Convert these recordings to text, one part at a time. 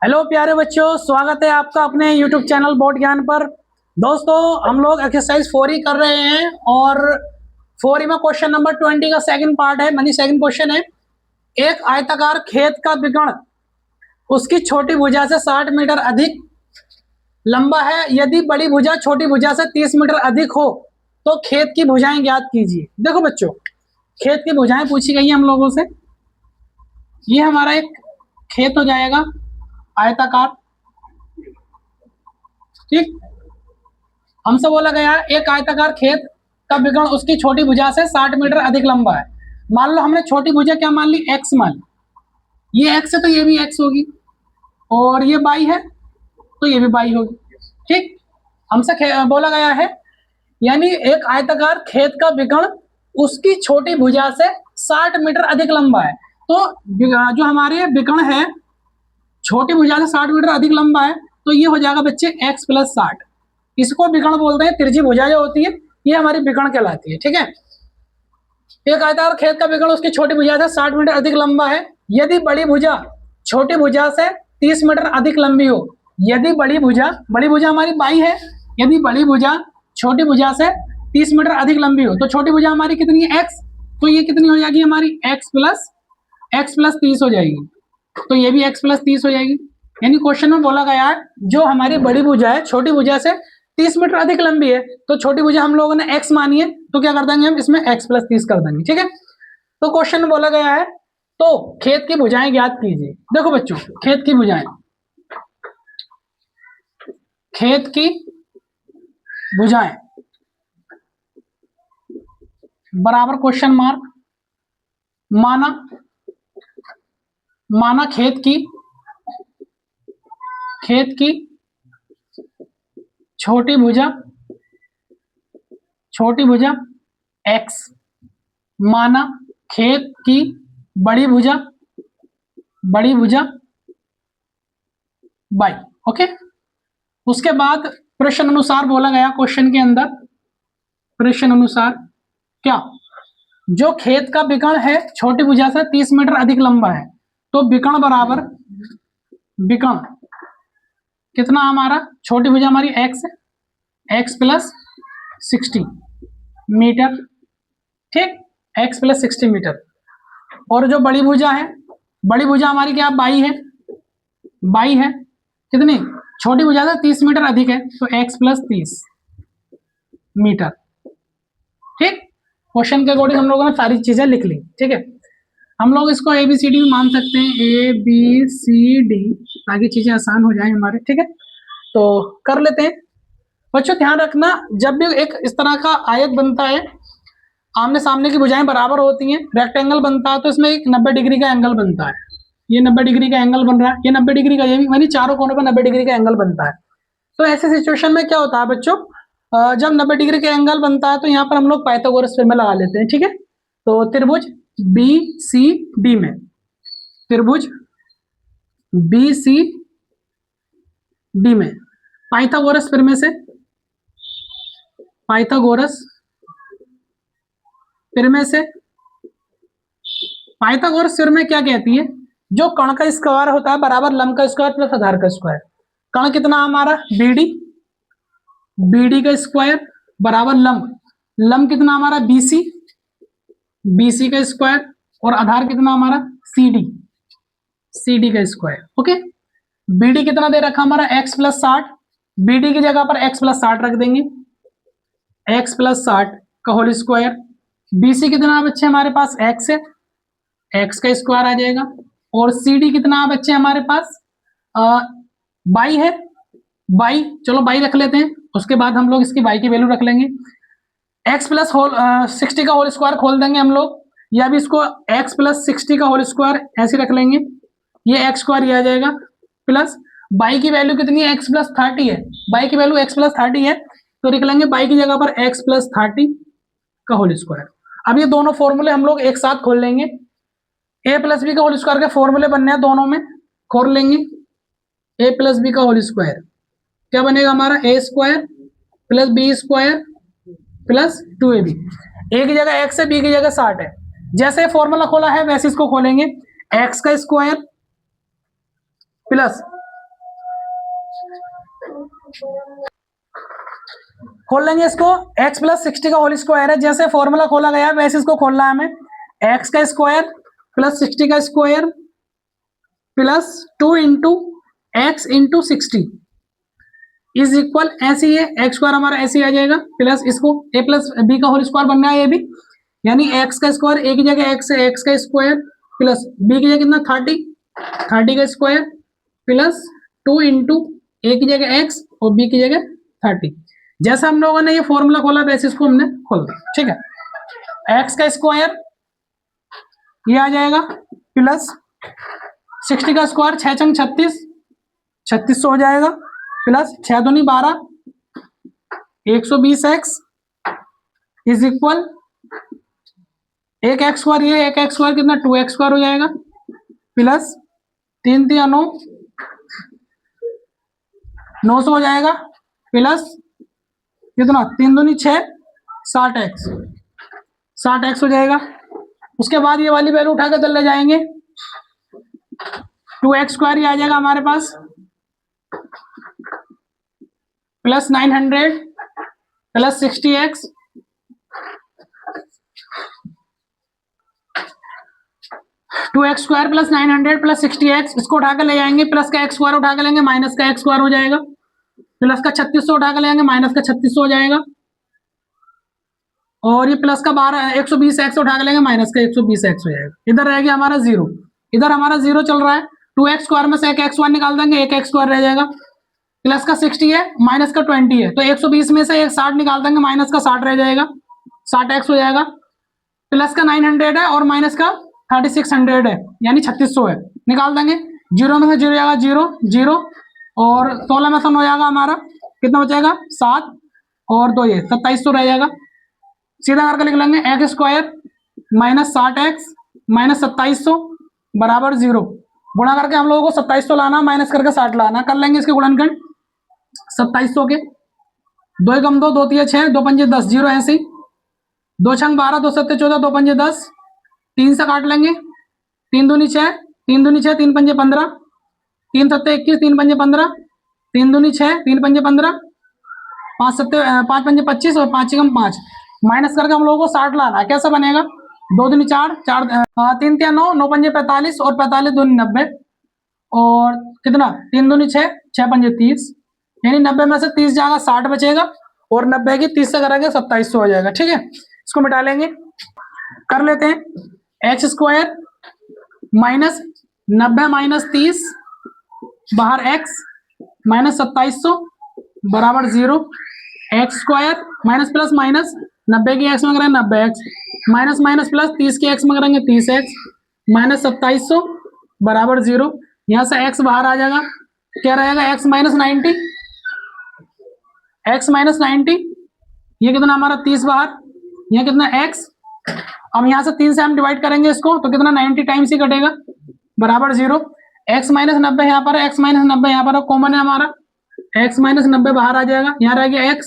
Hello प्यारे बच्चों, स्वागत है आपका अपने YouTube चैनल बोर्ड ज्ञान पर। दोस्तों, हम लोग एक्सरसाइज 4 ही कर रहे हैं और 4 में क्वेश्चन नंबर 20 का सेकंड पार्ट है, यानी सेकंड क्वेश्चन है। एक आयताकार खेत का विकर्ण उसकी छोटी भुजा से 60 मीटर अधिक लंबा है। यदि बड़ी भुजा छोटी भुजा से 30 मीटर अधिक हो तो खेत की भुजाएं ज्ञात कीजिए। देखो बच्चों, खेत की भुजाएं पूछी गई है हम लोगों से। ये हमारा एक खेत हो जाएगा आयताकार, ठीक। हमसे बोला गया है एक आयताकार खेत का विकर्ण उसकी छोटी भुजा से 60 मीटर अधिक लंबा है। मान लो हमने छोटी भुजा क्या मान ली, x मान ली। ये x है तो ये भी x होगी, और ये y है तो ये भी y होगी, ठीक। हमसे बोला गया है यानी एक आयताकार खेत का विकर्ण उसकी छोटी भुजा से 60 मीटर अधिक लंबा है। तो जो हमारे विकर्ण है छोटी भुजा से 60 मीटर अधिक लंबा है, तो ये हो जाएगा बच्चे x + 60। इसको विकर्ण बोलते हैं। तिरछी भुजा जो होती है ये हमारी विकर्ण कहलाती है, ठीक है। एक आयताकार खेत का विकर्ण उसकी छोटी भुजा से 60 मीटर अधिक लंबा है। यदि बड़ी भुजा छोटी भुजा से 30 मीटर अधिक लंबी हो। यदि बड़ी भुजा हमारी y है, यदि बड़ी भुजा छोटी भुजा से 30 मीटर अधिक लंबी हो तो छोटी भुजा हमारी कितनी है, x। तो ये कितनी हो जाएगी हमारी x + 30 हो जाएगी, तो ये भी x + 30 हो जाएगी। यानी क्वेश्चन में बोला गया है जो हमारी बड़ी भुजा है छोटी भुजा से 30 मीटर अधिक लंबी है, तो छोटी भुजा हम लोगों ने x मानी है, तो क्या कर देंगे हम इसमें x + 30 कर देंगे, ठीक है। तो क्वेश्चन में बोला गया है तो खेत की भुजाएं ज्ञात कीजिए। देखो बच्चों, खेत की भुजाएं, खेत की भुजाएं बराबर क्वेश्चन मार्क, माना खेत की छोटी भुजा x, माना खेत की बड़ी भुजा y। ओके, उसके बाद प्रश्न अनुसार बोला गया क्वेश्चन के अंदर, प्रश्न अनुसार क्या, जो खेत का विकर्ण है छोटी भुजा से 30 मीटर अधिक लंबा है, तो विकर्ण बराबर विकर्ण कितना हमारा, छोटी भुजा हमारी x है, x + 60 मीटर, ठीक, x + 60 मीटर। और जो बड़ी भुजा है, बड़ी भुजा हमारी क्या y है, कितनी, छोटी भुजा से 30 मीटर अधिक है, तो x + 30 मीटर, ठीक। क्वेश्चन के अकॉर्डिंग हम लोगों ने सारी चीजें लिख ली, ठीक है। हम लोग इसको ABCD भी मान सकते हैं, ABCD, ताकि चीजें आसान हो जाए हमारे, ठीक है। तो कर लेते हैं बच्चों। ध्यान रखना, जब भी एक इस तरह का आयत बनता है, आमने सामने की भुजाएं बराबर होती हैं, रेक्टेंगल बनता है, तो इसमें एक 90 डिग्री का एंगल बनता है। ये 90 डिग्री का एंगल बन रहा है, ये 90 डिग्री का, ये भी यानी चारों कोनों पर 90 डिग्री का एंगल बनता है। तो ऐसे सिचुएशन में क्या होता है बच्चों, जब 90 डिग्री का एंगल बनता है तो यहाँ पर हम लोग पाइथागोरस थ्योरम लगा लेते हैं, ठीक है। तो त्रिभुज BCD में, त्रिभुज BCD में पाइथागोरस थ्योरम से, पाइथागोरस थ्योरम क्या कहती है, जो कण का स्क्वायर होता है बराबर लंब का स्क्वायर प्लस आधार का स्क्वायर। कण कितना हमारा BD का स्क्वायर बराबर लंब कितना हमारा BC का स्क्वायर, और आधार कितना हमारा CD का स्क्वायर। ओके, BD कितना दे रखा हमारा x + 60, BD की जगह पर x + 60 रख देंगे, x + 60 का होल स्क्वायर। BC कितना बच्चे हमारे पास x है, x का स्क्वायर आ जाएगा, और CD कितना बच्चे हमारे पास y है, y, चलो y रख लेते हैं। उसके बाद हम लोग इसकी y की वैल्यू रख लेंगे, x + 60 का होल स्क्वायर खोल देंगे हम लोग, या भी इसको x + 60 का होल स्क्वायर ऐसे रख लेंगे, ये x² ये आ जाएगा, प्लस y की वैल्यू कितनी है, x + 30 है, y की वैल्यू x + 30 है, तो लिख लेंगे y की जगह पर x + 30 का होल स्क्वायर। अब ये दोनों फॉर्मूले हम लोग एक साथ खोल लेंगे, a + b का होल स्क्वायर के फॉर्मूले बनने हैं, दोनों में खोल लेंगे। a + b का होल स्क्वायर क्या बनेगा हमारा, a² + b² + 2ab। a की जगह x है, b की जगह 60 है। जैसे फॉर्मूला खोला है वैसे इसको खोलेंगे, x² + खोल लेंगे इसको। x प्लस 60 का होल स्क्वायर है, जैसे फॉर्मूला खोला गया वैसे इसको खोलना है हमें। x का स्क्वायर प्लस 60 का square plus 2 into x into 60 is equal, ऐसे ही है एक्स स्क्वायर हमारा ऐसे ही आ जाएगा, प्लस इसको a प्लस बी का होल स्क्वायर बनना है ये भी, यानी x का स्क्वायर a की जगह x है, x का स्क्वायर प्लस b की जगह कितना 30 का स्क्वायर प्लस 2 इंटू a की जगह x और b की जगह 30। जैसा हम लोगों ने ये फॉर्मूला खोला वैसे इसको हमने खोल दिया, ठीक है। x का स्क्वायर ये आ जाएगा प्लस 60 का स्क्वायर 6 चंग 36 हो जाएगा प्लस 6 दूनी 12 120x इज इक्वल एक एक्स स्क्वायर, ये एक एक्स स्क्वायर कितना 2x स्क्वायर हो जाएगा प्लस 3 3 9 900 हो जाएगा प्लस कितना 3 दूनी 6 60x हो जाएगा। उसके बाद ये वाली वैल्यू उठाकर चले जाएंगे, 2x स्क्वायर ही आ जाएगा हमारे पास plus 900 plus 60x two x square plus 900 plus 60x, इसको उठाकर ले जाएंगे, प्लस का एक्स स्क्वायर उठा कर लेंगे माइनस का एक्स स्क्वायर हो जाएगा, प्लस का 3600 उठा कर लेंगे माइनस का 3600 हो जाएगा, और ये प्लस का 120x उठा कर लेंगे माइनस का 120x हो जाएगा। इधर रह गया हमारा जीरो, इधर हमारा जीरो चल रहा है, 2x स्क्वायर में से एक एक्स स्क्वायर निकाल देंगे, एक एक्स स्क्वायर रह जाएगा, प्लस का 60 है माइनस का 20 है तो 120 में से एक 60 निकाल देंगे, माइनस का 60 रह जाएगा, 60x हो जाएगा, प्लस का 900 है और माइनस का 3600 है यानी 3600 है, निकाल देंगे, जीरो में से जीरो जाएगा जीरो जीरो, और 16 में से हो जाएगा हमारा कितना बचेगा 7 और 2 ये 2700 रह जाएगा। सीधा करके लिख लेंगे x square minus 60x minus 2700 बराबर 0। गुणा करके हम लोगों को 2700 लाना, माइनस करके 60 लाना, कर लेंगे इसके गुणनखंड 2700 के, 2 कम 2 2 3 6 2 5 10 जीरो ऐसे ही, 2 छंग 12 2 7 14 2 5 10, 3 से काट लेंगे, 3 दूनी 6 3 दूनी 6 3 5 15, 3 7 21 3 5 15, 3 दूनी 6 3 5 15, 5 7 5 5 25 और 5 कम 5, माइनस करके हम लोगों को 60 लाना है। कैसा बनेगा 2 दूनी 4 4 3 3 9 9 5 45 और 45 दूनी 90, और कितना 3 दूनी 6 6 5 30, यानी 90 में से 30 जाएगा 60 बचेगा, और 90 की 30 से करेंगे 2700 हो जाएगा, ठीक है। इसको मिटा लेंगे, कर लेते हैं एक्स स्क्वायर माइनस 90 माइनस 30 बाहर x माइनस 2700 बराबर 0, x square minus plus minus 90 की x में करेंगे 90x माइनस माइनस प्लस 30 की x में करेंगे 30x माइनस 2700 बराबर 0, यहाँ से x बाहर आ जाएगा, क्या रहेगा x माइनस 90, x माइनस 90, ये कितना हमारा 30 बाहर, यहाँ कितना x, अब यहाँ से 3 से हम डिवाइड करेंगे इसको तो कितना 90 टाइम्स ही कटेगा बराबर 0, x माइनस 90 यहाँ पर है, x माइनस 90 यहाँ पर कॉमन है हमारा, x माइनस 90 बाहर आ जाएगा, यहाँ रह गया x,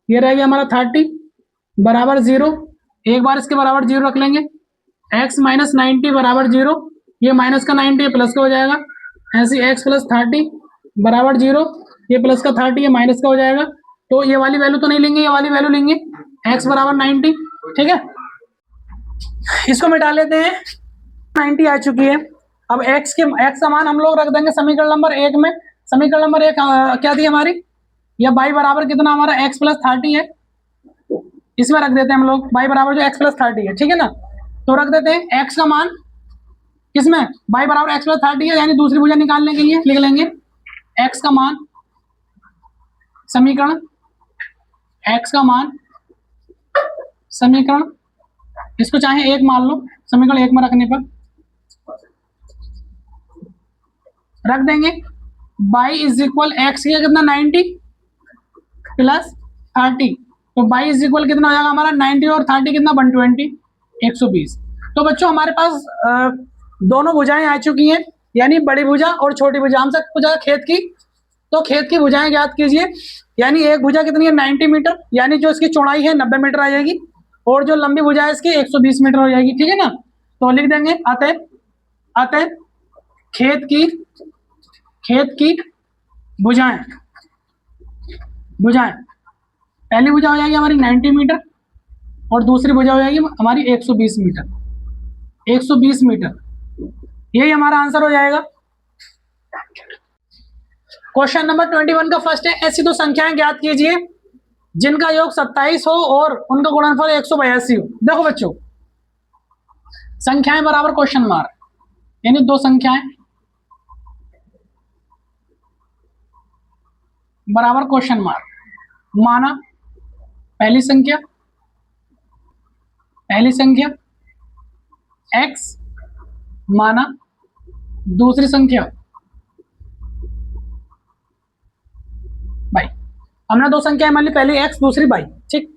ये रह गया हमारा 30 बराबर 0, एक बार इसके बराबर 0 रख लेंगे, x माइनस 90 बराबर 0, ये माइनस का 90 प्लस का हो जाएगा, ऐसे x प्लस 30 बराबर 0, ये प्लस का 30 ये माइनस का हो जाएगा, तो ये वाली वैल्यू तो नहीं लेंगे, ये वाली वैल्यू लेंगे x बराबर 90, ठीक है। इसको मिटा लेते हैं, 90 आ चुकी है, अब x का मान हम लोग रख देंगे समीकरण नंबर 1 में, समीकरण नंबर 1 क्या थी हमारी, या y बराबर कितना हमारा x प्लस 30 है, इसमें रख देते हैं हम लोग y बराबर जो x प्लस 30 है, ठीक है ना, तो रख देते हैं x का मान किसमें y बराबर x प्लस 30 है, यानी दूसरी भुजा निकालने के लिए लिख लेंगे x का मान, समीकरण x का मान समीकरण, इसको चाहे 1 मान लो, समीकरण 1 में रखने पर रख देंगे y इज इक्वल एक्स किया कितना 90 प्लस 30, तो y इज इक्वल कितना हो जाएगा हमारा 90 और 30 कितना 120 120। तो बच्चों हमारे पास दोनों भुजाएं आ चुकी हैं, यानी बड़ी भुजा और छोटी भुजा, हमसे पूछा खेत की, तो खेत की भुजाएं ज्ञात कीजिए, यानी एक भुजा कितनी है 90 मीटर, यानी जो इसकी चौड़ाई है 90 मीटर आ जाएगी, और जो लंबी भुजा है इसकी 120 मीटर हो जाएगी, ठीक है ना। तो लिख देंगे अतः खेत की भुजाएं भुजाएं, पहली भुजा हो जाएगी हमारी 90 मीटर और दूसरी भुजा हो जाएगी हमारी 120 मीटर, 120 मीटर, यही हमारा आंसर हो जाएगा। क्वेश्चन नंबर 21 का फर्स्ट है, ऐसी दो संख्याएं ज्ञात कीजिए जिनका योग 27 हो और उनका गुणनफल 182 हो। देखो बच्चों, संख्याएं बराबर क्वेश्चन मार्क, यानी दो संख्याएं बराबर क्वेश्चन मार्क, माना पहली संख्या x, माना दूसरी संख्या y। हमने दो संख्याएं मान ली, पहली x दूसरी y, ठीक।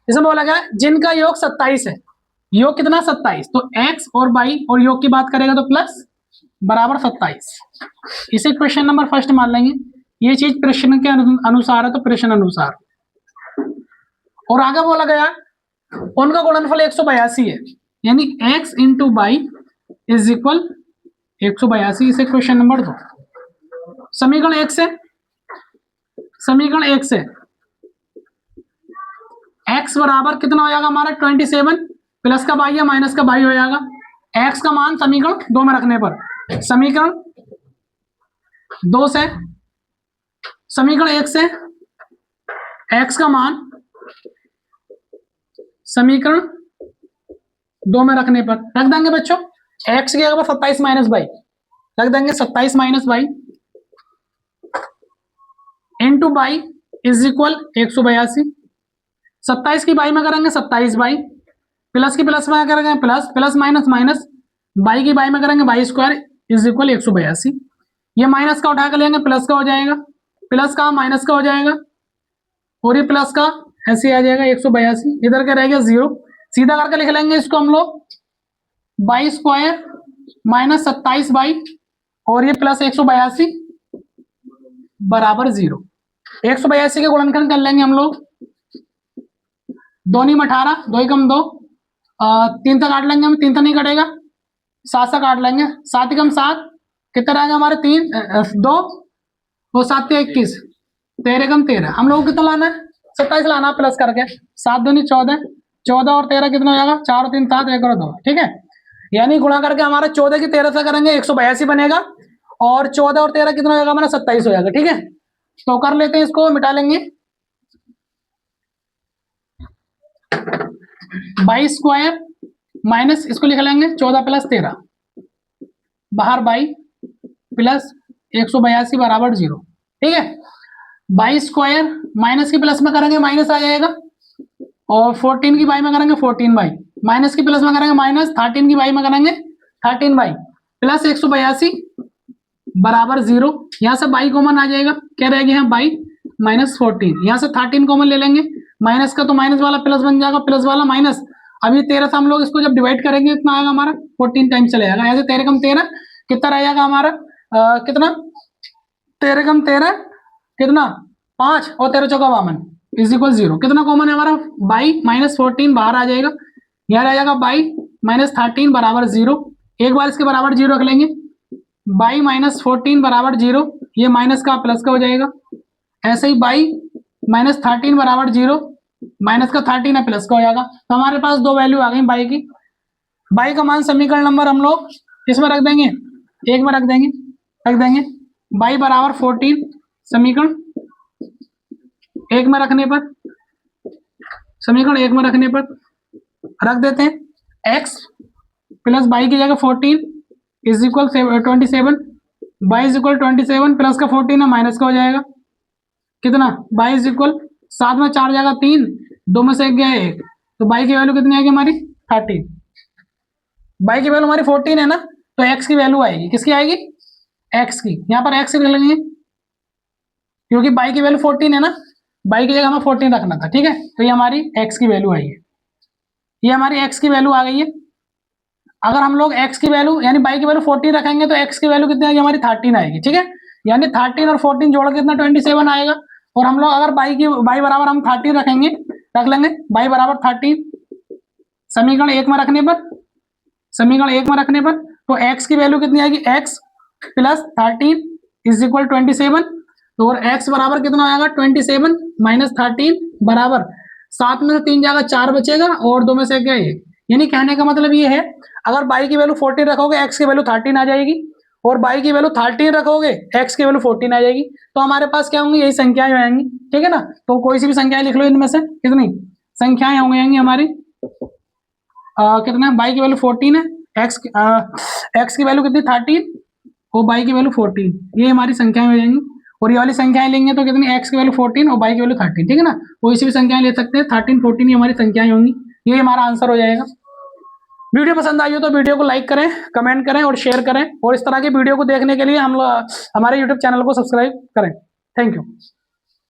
इसमें बोला गया जिनका योग 27 है, योग कितना 27, तो x और y और योग की बात करेगा तो प्लस बराबर 27। इसे क्वेश्चन नंबर फर्स्ट मान लेंगे, ये चीज प्रश्न के अनुसार है तो प्रश्न अनुसार। और आगे बोला गया उनका गुणनफल 182 है, यानी x into Y is equal 182। इसे क्वेश्चन नंबर 2, समीकरण 1 से x बराबर कितना हो जाएगा हमारा 27, प्लस का y या माइनस का y हो जाएगा। x का मान समीकरण 2 में रखने पर, समीकरण 2 से, समीकरण 1 से x का मान समीकरण 2 में रखने पर रख देंगे बच्चों, x की जगह पर 27 माइनस y रख देंगे, 27 minus y into y is equal 182। 27 की y में करेंगे 27 y, प्लस की प्लस में करेंगे plus, plus minus minus, y की y में करेंगे y स्क्वायर इज इक्वल 182। ये माइनस का उठा कर लेंगे प्लस का हो जाएगा, प्लस का माइनस का हो जाएगा और ये प्लस का ऐसे आ जाएगा 182, इधर का रहेगा 0, सीधा करके लिख लेंगे इसको हम लोग y स्क्वायर माइनस 27 y और ये प्लस 182 बराबर 0। 182 के गुणनखंड कर लेंगे हम लोग, 2 नहीं 18, 2 ही कम 2, 3 तक काट लेंगे हम, 3 तक नहीं कटेगा, 7 से काट लेंगे, 7 ही कम 7, कितना रहेगा हमारे 3 2 और 7 के 21, 13 कम 13, हम लोग को कितना लाना है 27 लाना प्लस करके, 7 दूनी 14, 14 और 13 कितना हो जाएगा 4 और 3 7, 1 और 2, ठीक है। यानी गुणा करके हमारा 14 की 13 से करेंगे 182 बनेगा और 14 और 13 कितना हो जाएगा हमारा 27 हो जाएगा, ठीक है। तो कर लेते हैं, इसको मिटा लेंगे, बाई स्क्वायर माइनस इसको लिख लेंगे 14 प्लस 13 बाहर बाई प्लस 182 बराबर 0, ठीक है। बाई स्क्वायर माइनस की प्लस में करेंगे माइनस आ जाएगा और 14 की बाई में करेंगे 14 बाई, माइनस की प्लस में करेंगे माइनस, 13 की बाई में करेंगे 13 बाई प्लस 182 बराबर 0। यहाँ से बाई कॉमन आ जाएगा, क्या रहेगी यहाँ बाई माइनस 14, यहाँ से 13 कॉमन ले लेंगे, माइनस का तो माइनस वाला प्लस बन जाएगा, प्लस वाला माइनस, अभी 13 से हम लोग इसको जब डिवाइड करेंगे कितना आएगा हमारा 14 टाइम्स चले जाएगा, यहाँ से 13 कम 13 कितना रह जाएगा हमारा कितना 13 कम 13 कितना 5 और 13 चौका 52 इज इक्वल 0, कितना कॉमन है हमारा बाई माइनस 14 बाहर आ जाएगा, यहाँ रह जाएगा बाई माइनस 13 बराबर 0, एक बार इसके बराबर 0 रख लेंगे, बाई माइनस 14 बराबर 0, ये माइनस का प्लस का हो जाएगा, ऐसे ही बाई माइनस 13 बराबर 0, माइनस का 13 है प्लस का हो जाएगा। तो हमारे पास दो वैल्यू आ गई बाई की, बाई का मान समीकरण नंबर हम लोग इसमें रख देंगे, एक में रख देंगे बाई बराबर 14, समीकरण एक में रखने पर, समीकरण एक में रखने पर रख देते हैं x प्लस बाई की जगह 14 is equal 27, by is equal 27 plus का 14 है माइनस का हो जाएगा, कितना बाई इज इक्वल 7 में 4 जाएगा 3, 2 में से 1 गया 1, तो बाई की वैल्यू कितनी आएगी हमारी 13, बाई की वैल्यू हमारी 14 है ना, तो x की वैल्यू आएगी, किसकी आएगी x की, यहाँ पर x लिख लेंगे क्योंकि बाई की वैल्यू 14 है ना, बाई की जगह हमें 14 रखना था, ठीक है। तो ये हमारी x की वैल्यू आई है, ये हमारी x की वैल्यू आ गई है। अगर हम लोग x की वैल्यू यानी बाई की वैल्यू 14 रखेंगे तो x की वैल्यू कितनी आएगी हमारी 13 आएगी, ठीक है। यानी 13 और 14 जोड़ के कितना 27 आएगा, और हम लोग अगर बाई बराबर हम 13 रखेंगे, रख लेंगे बाई बराबर 13 समीकरण एक में रखने पर, समीकरण एक में रखने पर तो x की वैल्यू कितनी आएगी x प्लस 13 इज इक्वल 27, तो और x बराबर कितना आएगा 27 माइनस 13 बराबर 7 में से 3 जाएगा 4 बचेगा और 2 में से क्या है। यानी कहने का मतलब ये है अगर y की वैल्यू 14 रखोगे x की वैल्यू 13 आ जाएगी और y की वैल्यू 13 रखोगे x की वैल्यू 14 आ जाएगी। तो हमारे पास क्या होंगी, यही संख्याएं आएंगी, ठीक है ना। तो कोई सी भी संख्याएं लिख लो, इनमें से कितनी संख्याएं होंगी हमारी कितना y की वैल्यू 14 है, x की वैल्यू कितनी 13 और y की वैल्यू 14, ये हमारी संख्याएं हो जाएंगी। और ये वाली संख्याएं लेंगे तो कितनी x की वैल्यू 14 और y की वैल्यू 13, ठीक है ना। कोई सी भी संख्याएं ले सकते हैं, 13 14 ये हमारी संख्याएं होंगी, ये हमारा आंसर हो जाएगा। वीडियो पसंद आई हो तो वीडियो को लाइक करें, कमेंट करें और शेयर करें और इस तरह की वीडियो को देखने के लिए हमारे यूट्यूब चैनल को सब्सक्राइब करें। Thank you.